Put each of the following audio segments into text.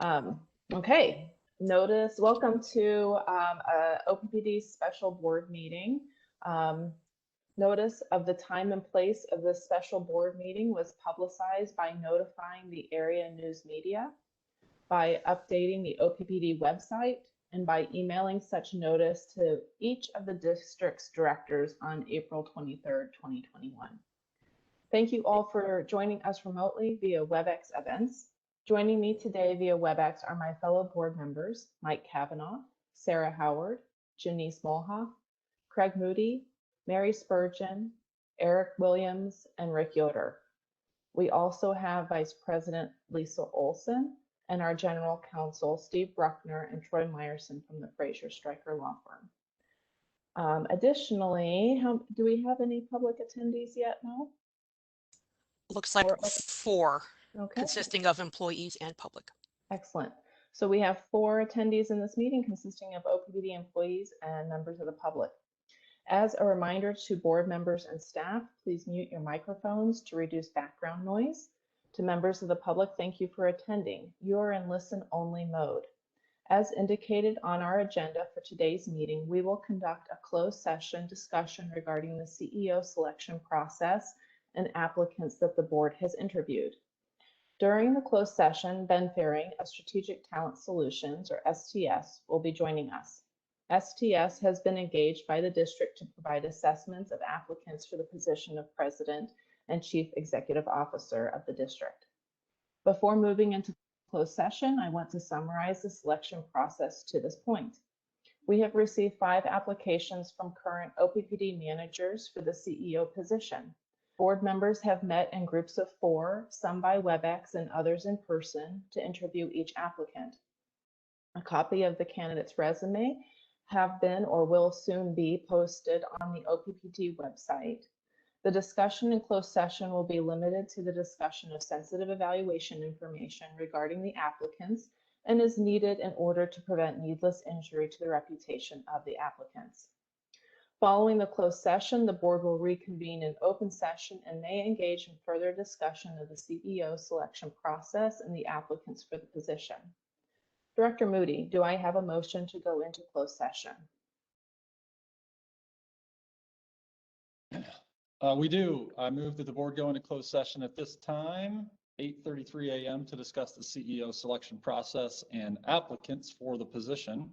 Okay, welcome to OPPD special board meeting. Notice of the time and place of this special board meeting was publicized by notifying the area news media, by updating the OPPD website, and by emailing such notice to each of the district's directors on April 23rd, 2021. Thank you all for joining us remotely via WebEx events. Joining me today via WebEx are my fellow board members, Mike Cavanaugh, Sarah Howard, Janice Molhoff, Craig Moody, Mary Spurgeon, Eric Williams, and Rick Yoder. We also have Vice President Lisa Olson and our General Counsel, Steve Bruckner and Troy Meyerson from the Fraser Stryker Law Firm. Additionally, do we have any public attendees yet? No? Looks like four, okay. Consisting of employees and public. Excellent. So we have 4 attendees in this meeting consisting of OPPD employees and members of the public. As a reminder to board members and staff, please mute your microphones to reduce background noise. To members of the public, thank you for attending. You are in listen-only mode. As indicated on our agenda for today's meeting, we will conduct a closed session discussion regarding the CEO selection process and applicants that the board has interviewed. During the closed session, Ben Faring of Strategic Talent Solutions, or STS, will be joining us. STS has been engaged by the district to provide assessments of applicants for the position of President and Chief Executive Officer of the district. Before moving into closed session, I want to summarize the selection process to this point. We have received 5 applications from current OPPD managers for the CEO position. Board members have met in groups of 4, some by WebEx and others in person, to interview each applicant. A copy of the candidate's resume have been or will soon be posted on the OPPD website. The discussion in closed session will be limited to the discussion of sensitive evaluation information regarding the applicants and is needed in order to prevent needless injury to the reputation of the applicants. Following the closed session, the board will reconvene in open session and may engage in further discussion of the CEO selection process and the applicants for the position. Director Moody, do I have a motion to go into closed session? We do. I move that the board go into closed session at this time, 8:33 a.m. to discuss the CEO selection process and applicants for the position.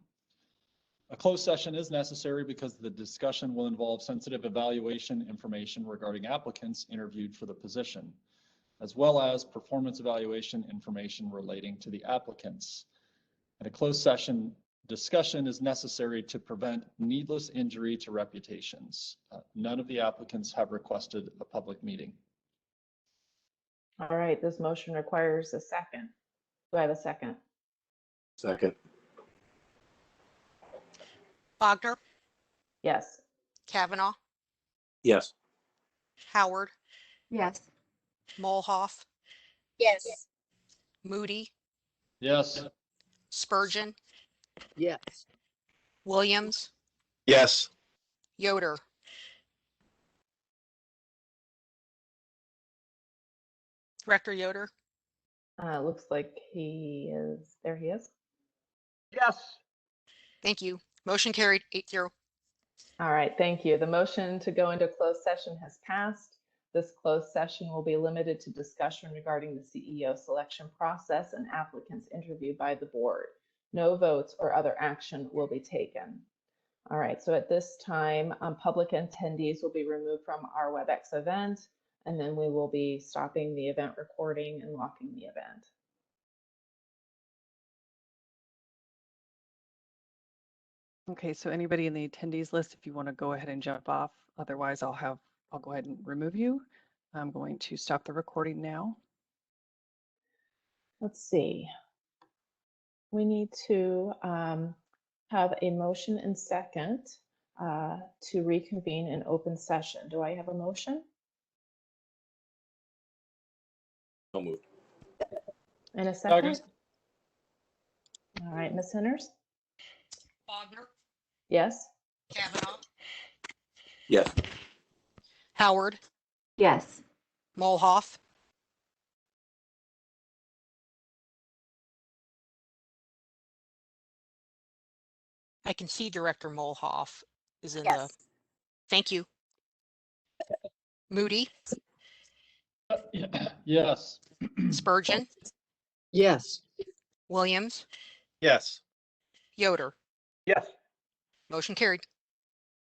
A closed session is necessary because the discussion will involve sensitive evaluation information regarding applicants interviewed for the position, as well as performance evaluation information relating to the applicants. And a closed session discussion is necessary to prevent needless injury to reputations. None of the applicants have requested a public meeting. All right, this motion requires a second. Do I have a second? Second. Bogner? Yes. Cavanaugh? Yes. Howard? Yes. Molhoff? Yes. Moody? Yes. Spurgeon? Yes. Williams? Yes. Yoder? Director Yoder? Looks like he is, there he is. Yes. Thank you. Motion carried 8-0. All right, thank you. The motion to go into closed session has passed. This closed session will be limited to discussion regarding the CEO selection process and applicants interviewed by the board. No votes or other action will be taken. All right, so at this time, public attendees will be removed from our WebEx event, and then we will be stopping the event recording and locking the event. Okay, so anybody in the attendees list, if you want to go ahead and jump off, otherwise I'll go ahead and remove you. I'm going to stop the recording now. Let's see. We need to have a motion and second to reconvene in open session. Do I have a motion? So moved. And a second? All right, Ms. Henners? Bogner? Yes? Cavanaugh? Yes. Howard? Yes. Molhoff? I can see Director Molhoff is in the, Yes. thank you. Moody, Yes. Spurgeon, Yes. Williams, Yes. Yoder. Yes. Motion carried.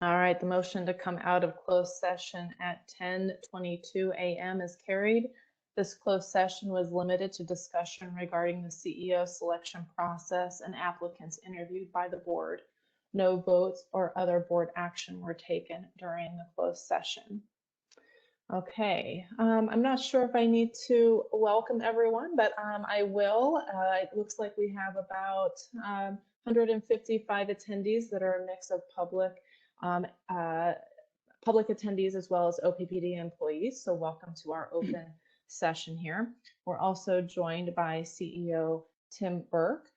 All right, the motion to come out of closed session at 10:22 a.m. is carried. This closed session was limited to discussion regarding the CEO selection process and applicants interviewed by the board. No votes or other board action were taken during the closed session. Okay, I'm not sure if I need to welcome everyone, but I will. It looks like we have about 155 attendees that are a mix of public attendees as well as OPPD employees. So welcome to our open session here. We're also joined by CEO Tim Burke,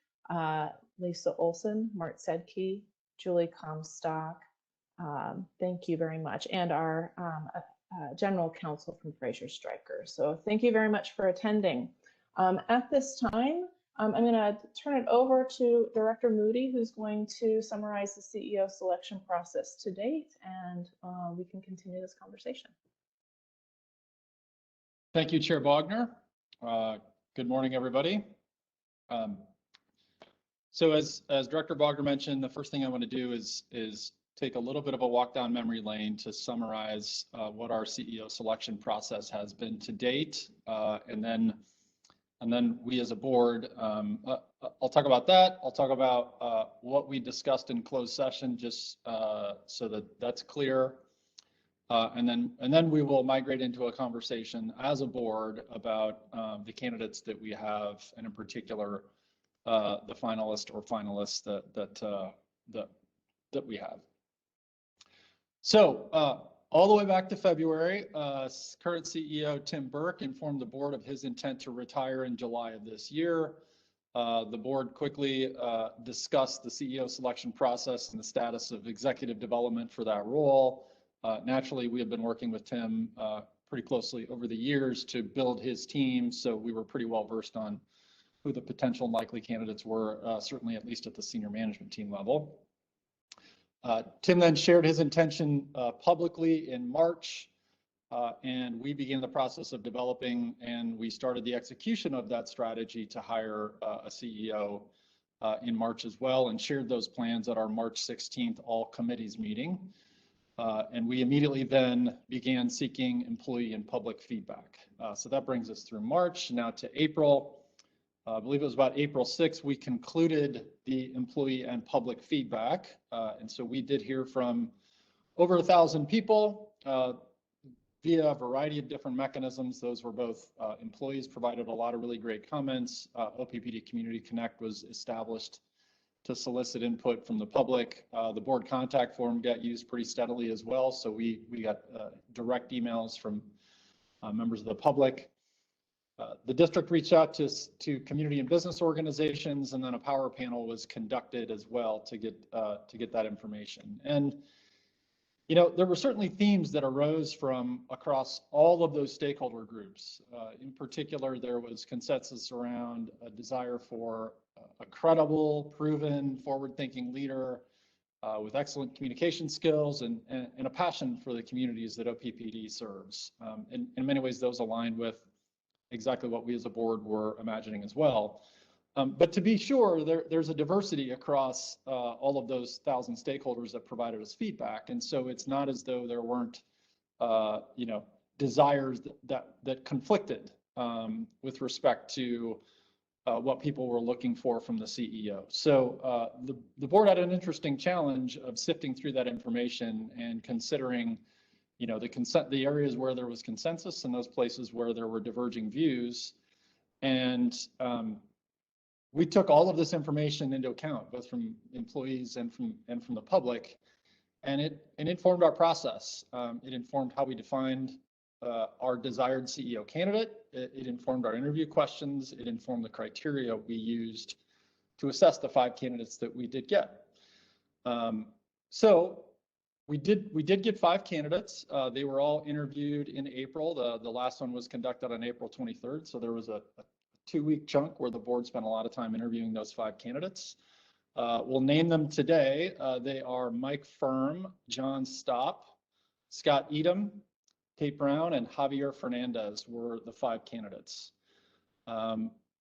Lisa Olson, Mart Sedke, Julie Comstock. Thank you very much. And our General Counsel from Fraser Stryker. So thank you very much for attending. At this time, I'm going to turn it over to Director Moody, who's going to summarize the CEO selection process to date, and we can continue this conversation. Thank you, Chair Bogner. Good morning, everybody. So as Director Bogner mentioned, the first thing I want to do is take a little bit of a walk down memory lane to summarize what our CEO selection process has been to date, and then we as a board, I'll talk about that. I'll talk about what we discussed in closed session, just so that that's clear. And then we will migrate into a conversation as a board about the candidates that we have, and in particular, the finalist or finalists that we have. So all the way back to February, current CEO Tim Burke informed the board of his intent to retire in July of this year. The board quickly discussed the CEO selection process and the status of executive development for that role. Naturally, we have been working with Tim pretty closely over the years to build his team, so we were pretty well versed on who the potential and likely candidates were, certainly at least at the senior management team level. Tim then shared his intention publicly in March, and we began the process of developing, and we started the execution of that strategy to hire a CEO in March as well, and shared those plans at our March 16th all committees meeting. And we immediately then began seeking employee and public feedback. So that brings us through March, now to April. I believe it was about April 6th, we concluded the employee and public feedback. And so we did hear from over 1,000 people via a variety of different mechanisms. Those were both employees provided a lot of really great comments. OPPD Community Connect was established to solicit input from the public. The board contact form got used pretty steadily as well. So we got direct emails from members of the public. The district reached out to community and business organizations, and then a power panel was conducted as well to get that information. And you know, there were certainly themes that arose from across all of those stakeholder groups. In particular, there was consensus around a desire for a credible, proven, forward-thinking leader with excellent communication skills and a passion for the communities that OPPD serves. In many ways, those aligned with exactly what we as a board were imagining as well. But to be sure, there's a diversity across all of those 1,000 stakeholders that provided us feedback. And so it's not as though there weren't, you know, desires that conflicted with respect to what people were looking for from the CEO. So the board had an interesting challenge of sifting through that information and considering, you know, the areas where there was consensus and those places where there were diverging views. And we took all of this information into account, both from employees and from the public, and it informed our process. It informed how we defined our desired CEO candidate. It informed our interview questions. It informed the criteria we used to assess the 5 candidates that we did get. So we did get 5 candidates. They were all interviewed in April. The last one was conducted on April 23rd. So there was a 2-week chunk where the board spent a lot of time interviewing those 5 candidates. We'll name them today. They are Mike Firm, John Stopp, Scott Edom, Kate Brown, and Javier Fernandez were the 5 candidates.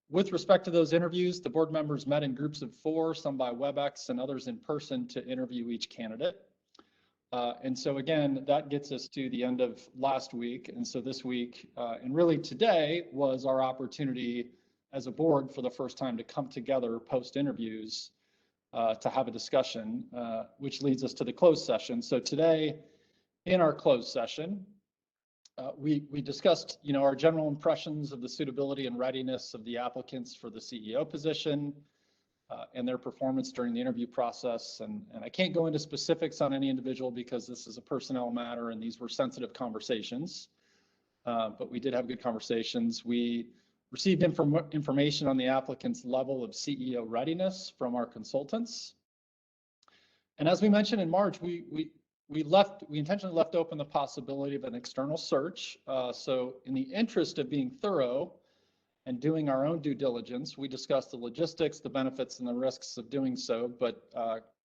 With respect to those interviews, the board members met in groups of 4, some by WebEx and others in person, to interview each candidate. And so again, that gets us to the end of last week. And so this week, and really today, was our opportunity as a board for the first time to come together post interviews to have a discussion, which leads us to the closed session. So today, in our closed session, we discussed, our general impressions of the suitability and readiness of the applicants for the CEO position, and their performance during the interview process. And I can't go into specifics on any individual because this is a personnel matter and these were sensitive conversations. But we did have good conversations. We received information on the applicant's level of CEO readiness from our consultants. And as we mentioned in March, we intentionally left open the possibility of an external search. So in the interest of being thorough and doing our own due diligence, we discussed the logistics, the benefits, and the risks of doing so. But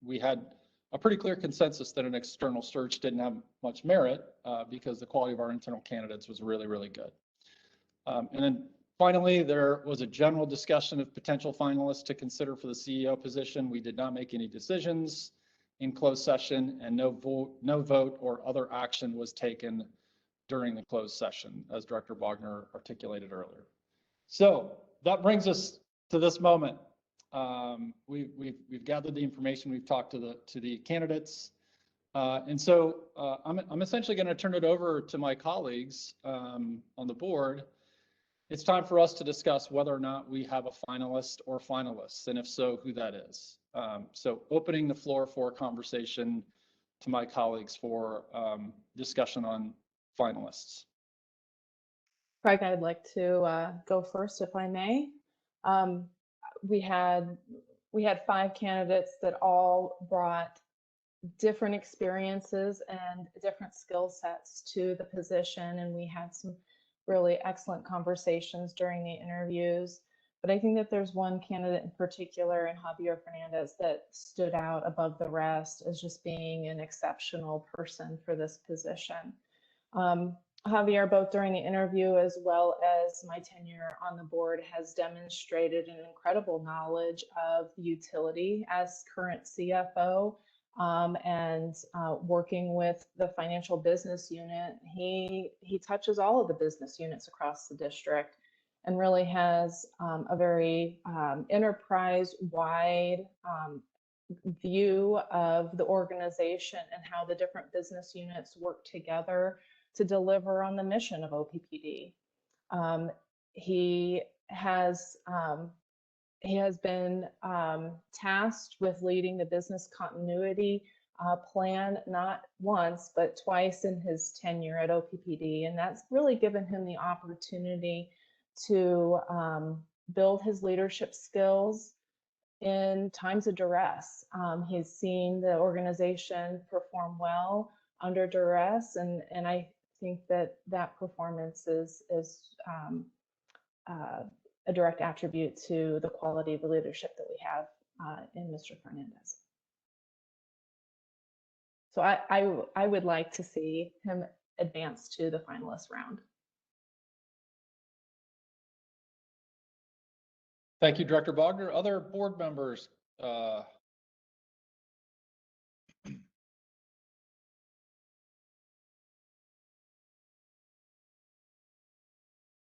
we had a pretty clear consensus that an external search didn't have much merit because the quality of our internal candidates was really, really good. And then finally, there was a general discussion of potential finalists to consider for the CEO position. We did not make any decisions in closed session, and no vote or other action was taken during the closed session, as Director Wagner articulated earlier. So that brings us to this moment. We've gathered the information. We've talked to the candidates, and so I'm essentially going to turn it over to my colleagues on the board. It's time for us to discuss whether or not we have a finalist or finalists, and if so, who that is. So opening the floor for conversation to my colleagues for discussion on finalists. Craig, I'd like to go first, if I may. We had 5 candidates that all brought different experiences and different skill sets to the position, and we had some really excellent conversations during the interviews. But I think that there's one candidate in particular, and Javier Fernandez, that stood out above the rest as just being an exceptional person for this position. Javier, both during the interview as well as my tenure on the board, has demonstrated an incredible knowledge of the utility as current CFO, and working with the financial business unit. He touches all of the business units across the district and really has a very enterprise-wide view of the organization and how the different business units work together to deliver on the mission of OPPD. He has been tasked with leading the business continuity plan, not once, but twice in his tenure at OPPD. And that's really given him the opportunity to build his leadership skills in times of duress. He's seen the organization perform well under duress, and I think that performance is a direct attribute to the quality of the leadership that we have in Mr. Fernandez. So I would like to see him advance to the finalist round. Thank you, Director Wagner. Other board members?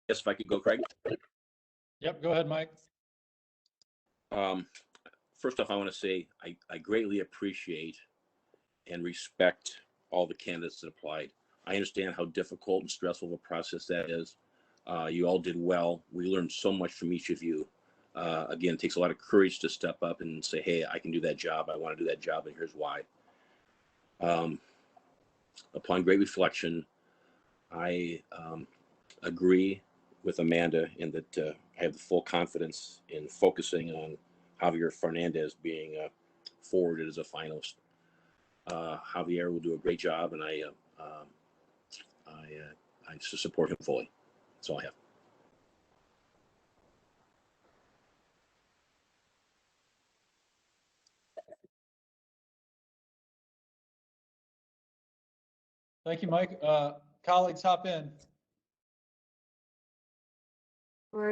Yes, if I could go, Craig. Yep, go ahead, Mike. First off, I want to say I greatly appreciate and respect all the candidates that applied. I understand how difficult and stressful of a process that is. You all did well. We learned so much from each of you. Again, it takes a lot of courage to step up and say, hey, I can do that job. I want to do that job, and here's why. Upon great reflection, I agree with Amanda in that I have the full confidence in focusing on Javier Fernandez being forwarded as a finalist. Javier will do a great job, and I support him fully. That's all I have. Thank you, Mike. Colleagues, hop in.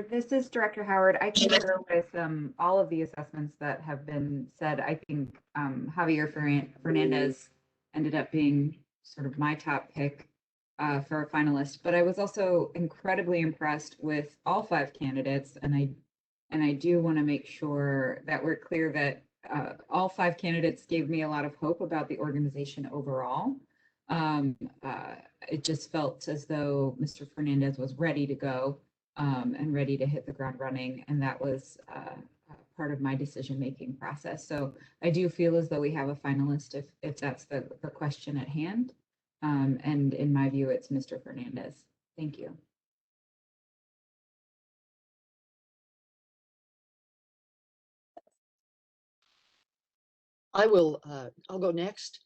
This is Director Howard. I concur with all of the assessments that have been said. I think Javier Fernandez ended up being sort of my top pick for a finalist, but I was also incredibly impressed with all 5 candidates, and I do want to make sure that we're clear that all 5 candidates gave me a lot of hope about the organization overall. It just felt as though Mr. Fernandez was ready to go. And ready to hit the ground running. And that was part of my decision-making process. So I do feel as though we have a finalist if that's the question at hand. And in my view, it's Mr. Fernandez. Thank you. I'll go next.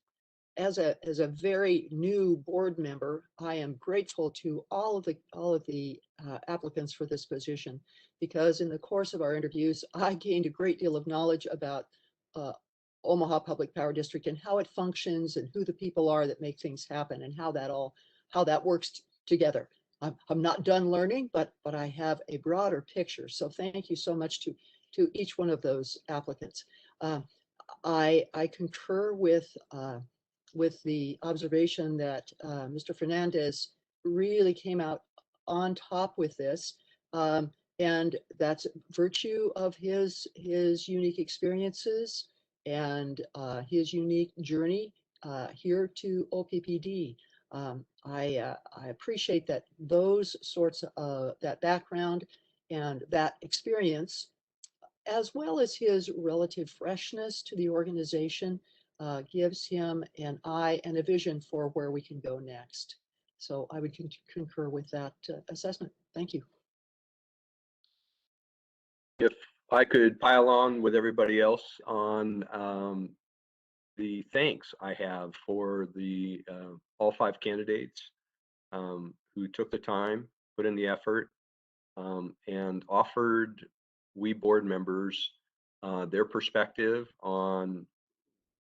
As a very new board member, I am grateful to all of the applicants for this position, because in the course of our interviews, I gained a great deal of knowledge about Omaha Public Power District and how it functions and who the people are that make things happen and how that works together. I'm not done learning, but I have a broader picture. So thank you so much to each one of those applicants. I concur with the observation that Mr. Fernandez really came out on top with this. And that's virtue of his unique experiences and his unique journey here to OPPD. I appreciate that those sorts of that background and that experience, as well as his relative freshness to the organization, gives him an eye and a vision for where we can go next. So I would concur with that assessment. Thank you. If I could pile on with everybody else on the thanks I have for the all 5 candidates who took the time, put in the effort, and offered we board members their perspective on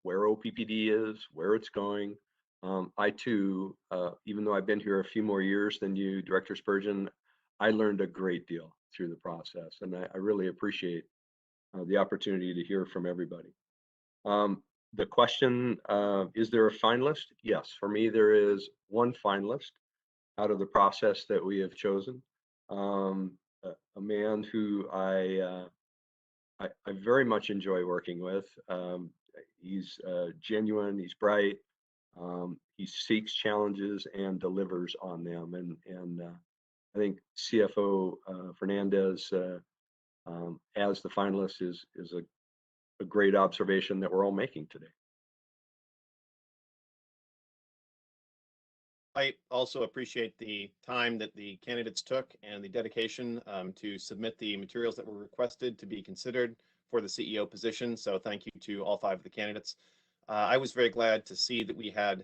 where OPPD is, where it's going. I too, even though I've been here a few more years than you, Director Spurgeon, I learned a great deal through the process, and I really appreciate the opportunity to hear from everybody. The question, is there a finalist? Yes, for me, there is one finalist out of the process that we have chosen. A man who I very much enjoy working with. He's genuine, he's bright, he seeks challenges and delivers on them. And I think CFO Fernandez as the finalist is a great observation that we're all making today. I also appreciate the time that the candidates took and the dedication to submit the materials that were requested to be considered for the CEO position. So thank you to all 5 of the candidates. I was very glad to see that we had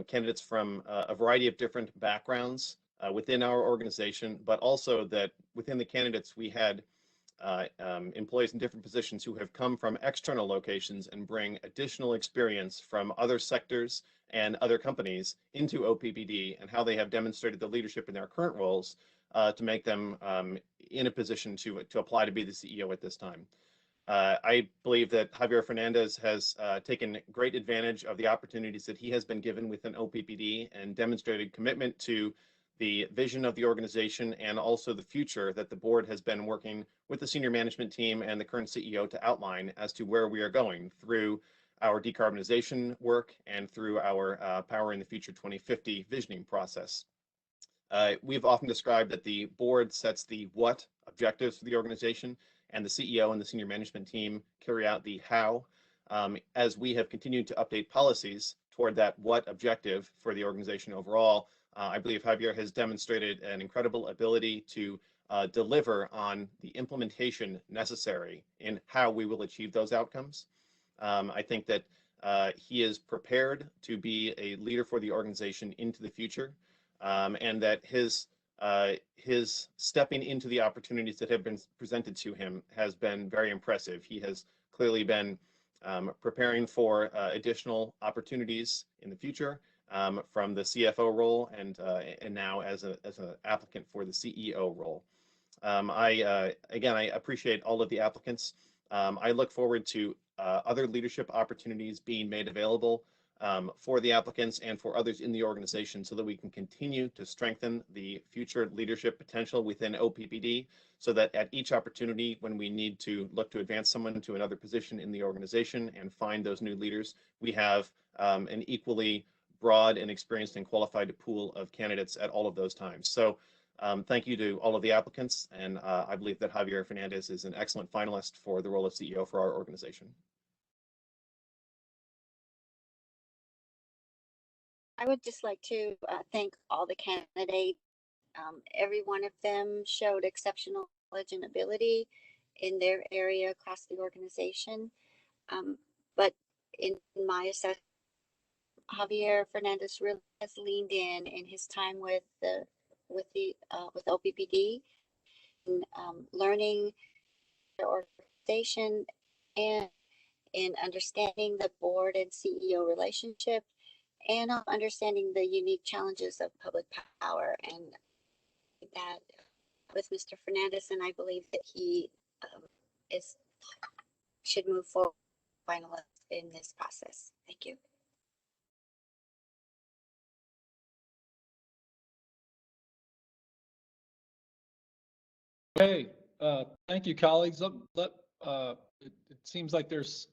candidates from a variety of different backgrounds within our organization, but also that within the candidates we had employees in different positions who have come from external locations and bring additional experience from other sectors and other companies into OPPD, and how they have demonstrated the leadership in their current roles to make them in a position to apply to be the CEO at this time. I believe that Javier Fernandez has taken great advantage of the opportunities that he has been given within OPPD and demonstrated commitment to the vision of the organization and also the future that the board has been working with the senior management team and the current CEO to outline as to where we are going through our decarbonization work and through our Powering the Future 2050 visioning process. We've often described that the board sets the what objectives for the organization, and the CEO and the senior management team carry out the how. As we have continued to update policies toward that what objective for the organization overall, I believe Javier has demonstrated an incredible ability to deliver on the implementation necessary in how we will achieve those outcomes. I think that he is prepared to be a leader for the organization into the future, and that his stepping into the opportunities that have been presented to him has been very impressive. He has clearly been preparing for additional opportunities in the future, from the CFO role and now as an applicant for the CEO role. Again, I appreciate all of the applicants. I look forward to other leadership opportunities being made available for the applicants and for others in the organization so that we can continue to strengthen the future leadership potential within OPPD so that at each opportunity when we need to look to advance someone to another position in the organization and find those new leaders, we have an equally broad and experienced and qualified pool of candidates at all of those times. So thank you to all of the applicants, and I believe that Javier Fernandez is an excellent finalist for the role of CEO for our organization. I would just like to thank all the candidates. Every one of them showed exceptional knowledge and ability in their area across the organization. But in my assessment, Javier Fernandez really has leaned in his time with OPPD, in learning the organization and in understanding the board and CEO relationship, and understanding the unique challenges of public power. And that with Mr. Fernandez, and I believe that he should move forward finalist in this process. Thank you. Okay, thank you, colleagues. It seems like there's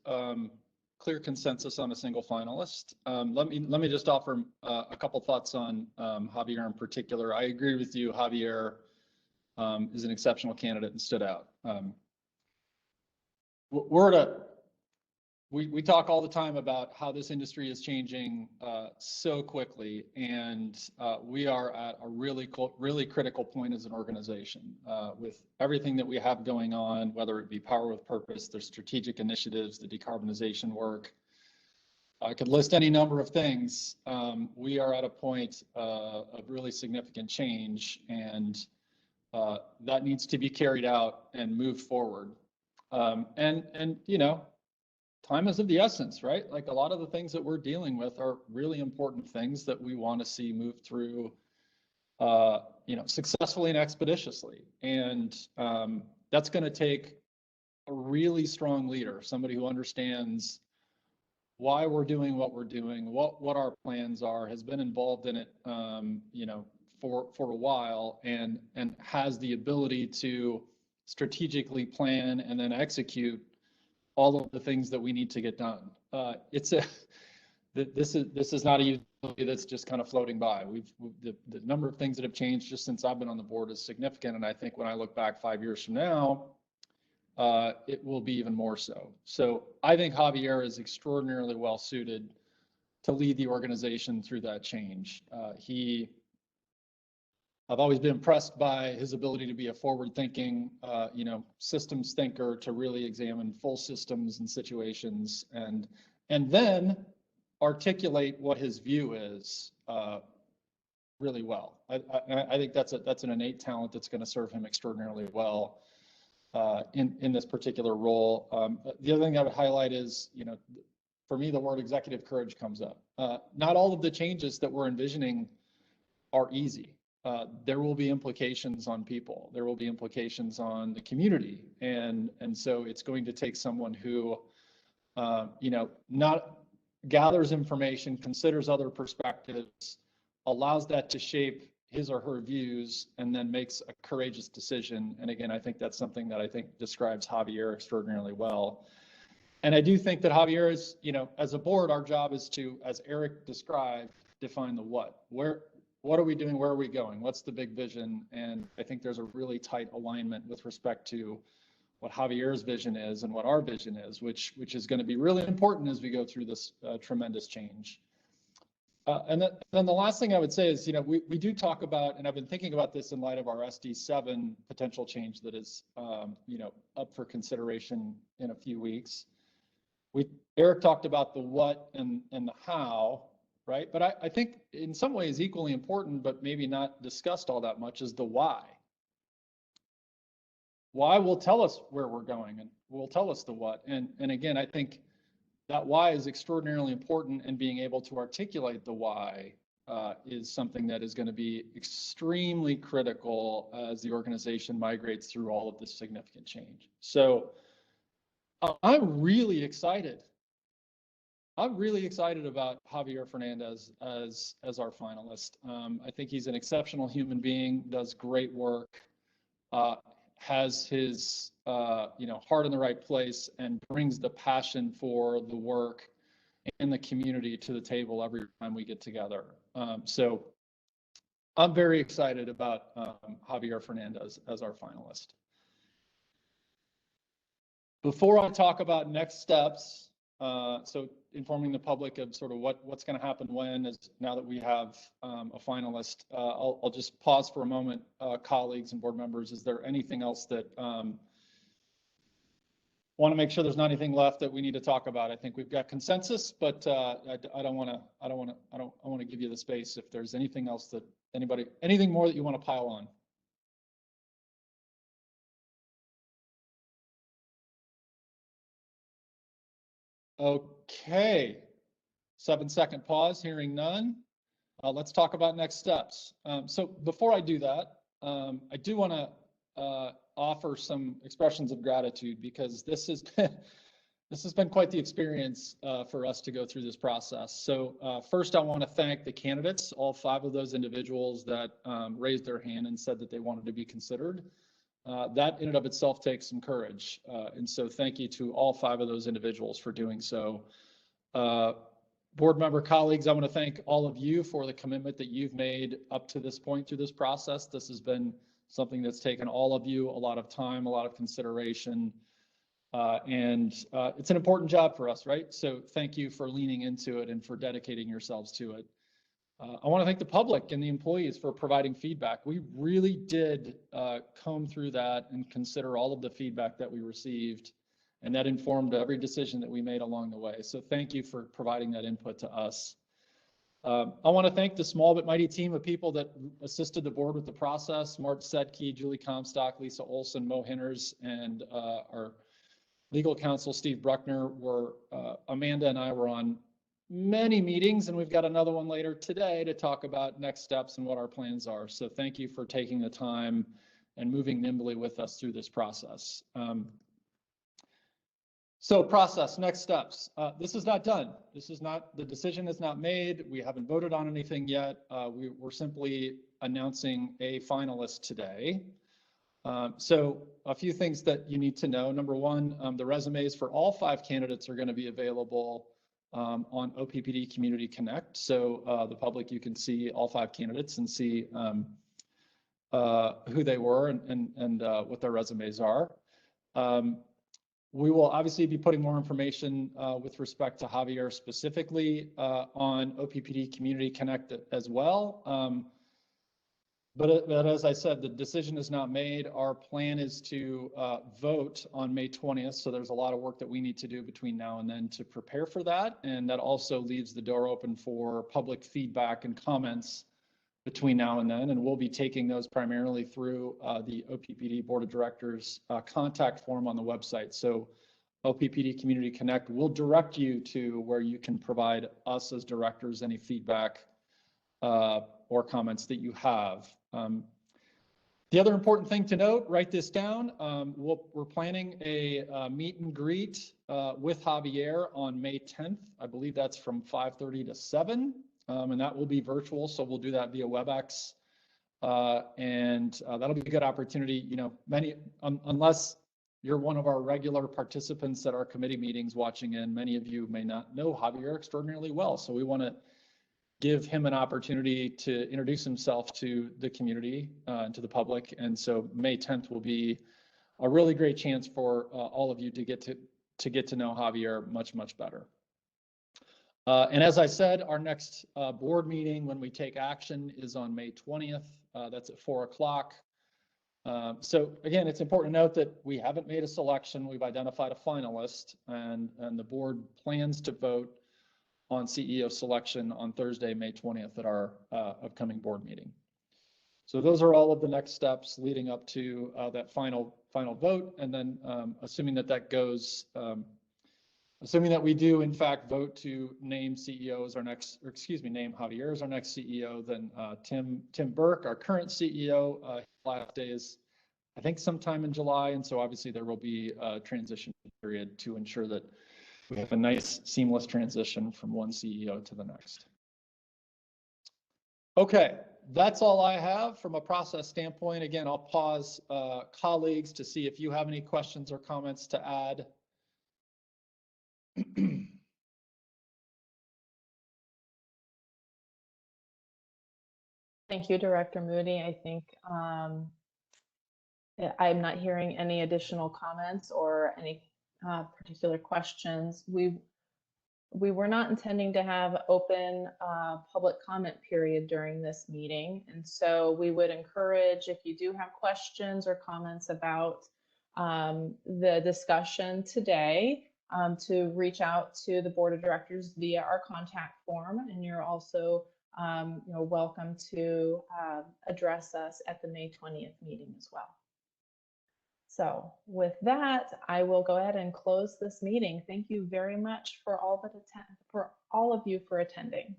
clear consensus on a single finalist. Let me just offer a couple thoughts on Javier in particular. I agree with you. Javier is an exceptional candidate and stood out. We talk all the time about how this industry is changing so quickly, and we are at a really critical point as an organization with everything that we have going on, whether it be Power with Purpose, the strategic initiatives, the decarbonization work. I could list any number of things. We are at a point of really significant change, and that needs to be carried out and moved forward. And you know, time is of the essence, right? Like a lot of the things that we're dealing with are really important things that we want to see move through, you know, successfully and expeditiously. And that's going to take a really strong leader, somebody who understands why we're doing what we're doing, what our plans are, has been involved in it, you know, for a while, and has the ability to strategically plan and then execute all of the things that we need to get done. This is not a utility that's just kind of floating by. The number of things that have changed just since I've been on the board is significant, and I think when I look back 5 years from now, it will be even more so. So I think Javier is extraordinarily well suited to lead the organization through that change. I've always been impressed by his ability to be a forward-thinking, you know, systems thinker, to really examine full systems and situations, and then articulate what his view is really well. I think that's an innate talent that's going to serve him extraordinarily well in this particular role. The other thing I would highlight is, you know, for me, the word executive courage comes up. Not all of the changes that we're envisioning are easy. There will be implications on people. There will be implications on the community, and so it's going to take someone who, you know, not gathers information, considers other perspectives, allows that to shape his or her views, and then makes a courageous decision. And again, I think that's something that I think describes Javier extraordinarily well. And I do think that Javier is, you know, as a board, our job is to, as Eric described, define the what. What are we doing? Where are we going? What's the big vision? And I think there's a really tight alignment with respect to what Javier's vision is and what our vision is, which is going to be really important as we go through this tremendous change. And then the last thing I would say is, you know, we do talk about, and I've been thinking about this in light of our SD7 potential change that is, you know, up for consideration in a few weeks. Eric talked about the what and the how. Right. But I think in some ways equally important, but maybe not discussed all that much, is the why. Why will tell us where we're going, and will tell us the what. And again, I think that why is extraordinarily important, and being able to articulate the why is something that is going to be extremely critical as the organization migrates through all of this significant change. So I'm really excited. I'm really excited about Javier Fernandez as our finalist. I think he's an exceptional human being, does great work, has his heart in the right place, and brings the passion for the work and the community to the table every time we get together. So I'm very excited about Javier Fernandez as our finalist. Before I talk about next steps, so informing the public of sort of what's going to happen when, now that we have a finalist, I'll just pause for a moment, colleagues and board members. Is there anything else that want to make sure there's not anything left that we need to talk about? I think we've got consensus, but I want to give you the space if there's anything else that anything more that you want to pile on. Okay, 7-second pause, hearing none. Let's talk about next steps. So before I do that, I do want to offer some expressions of gratitude, because this has been quite the experience for us to go through this process. So first, I want to thank the candidates, all 5 of those individuals that raised their hand and said that they wanted to be considered. That in and of itself takes some courage. And so thank you to all 5 of those individuals for doing so. Board member colleagues, I want to thank all of you for the commitment that you've made up to this point through this process. This has been something that's taken all of you a lot of time, a lot of consideration, and it's an important job for us, right? So thank you for leaning into it and for dedicating yourselves to it. I want to thank the public and the employees for providing feedback. We really did comb through that and consider all of the feedback that we received, and that informed every decision that we made along the way. So thank you for providing that input to us. I want to thank the small but mighty team of people that assisted the board with the process: Mark Setke, Julie Comstock, Lisa Olson, Mo Hinners, and our legal counsel, Steve Bruckner. Amanda and I were on many meetings, and we've got another one later today to talk about next steps and what our plans are. So thank you for taking the time and moving nimbly with us through this process. So process, next steps. This is not done. The decision is not made. We haven't voted on anything yet. We're simply announcing a finalist today. So a few things that you need to know. Number one, the resumes for all 5 candidates are going to be available on OPPD Community Connect. So the public, you can see all 5 candidates and see who they were and what their resumes are. We will obviously be putting more information with respect to Javier specifically on OPPD Community Connect as well. But as I said, the decision is not made. Our plan is to vote on May 20th. So there's a lot of work that we need to do between now and then to prepare for that. And that also leaves the door open for public feedback and comments between now and then. And we'll be taking those primarily through the OPPD Board of Directors contact form on the website. So OPPD Community Connect will direct you to where you can provide us as directors any feedback or comments that you have. The other important thing to note, write this down, we're planning a meet and greet with Javier on May 10th. I believe that's from 5:30 to 7, and that will be virtual, so we'll do that via WebEx. And that'll be a good opportunity. Unless you're one of our regular participants at our committee meetings watching in, many of you may not know Javier extraordinarily well, so we want to give him an opportunity to introduce himself to the community and to the public. And so May 10th will be a really great chance for all of you to get to know Javier much, much better. And as I said, our next board meeting when we take action is on May 20th. That's at 4 o'clock. So again, it's important to note that we haven't made a selection. We've identified a finalist, and the board plans to vote on CEO selection on Thursday, May 20th at our upcoming board meeting. So those are all of the next steps leading up to that final vote. And then assuming that goes Assuming that we do in fact vote to name CEO as our next, or excuse me, name Javier as our next CEO, then Tim Burke, our current CEO, his last day is, I think, sometime in July. And so obviously there will be a transition period to ensure that we have a nice seamless transition from one CEO to the next. Okay, that's all I have from a process standpoint. Again, I'll pause colleagues to see if you have any questions or comments to add. Thank you, Director Moody. I think I'm not hearing any additional comments or any particular questions. We were not intending to have open public comment period during this meeting. And so we would encourage, if you do have questions or comments about the discussion today, to reach out to the Board of Directors via our contact form. And you're also welcome to address us at the May 20th meeting as well. So with that, I will go ahead and close this meeting. Thank you very much for all of you for attending.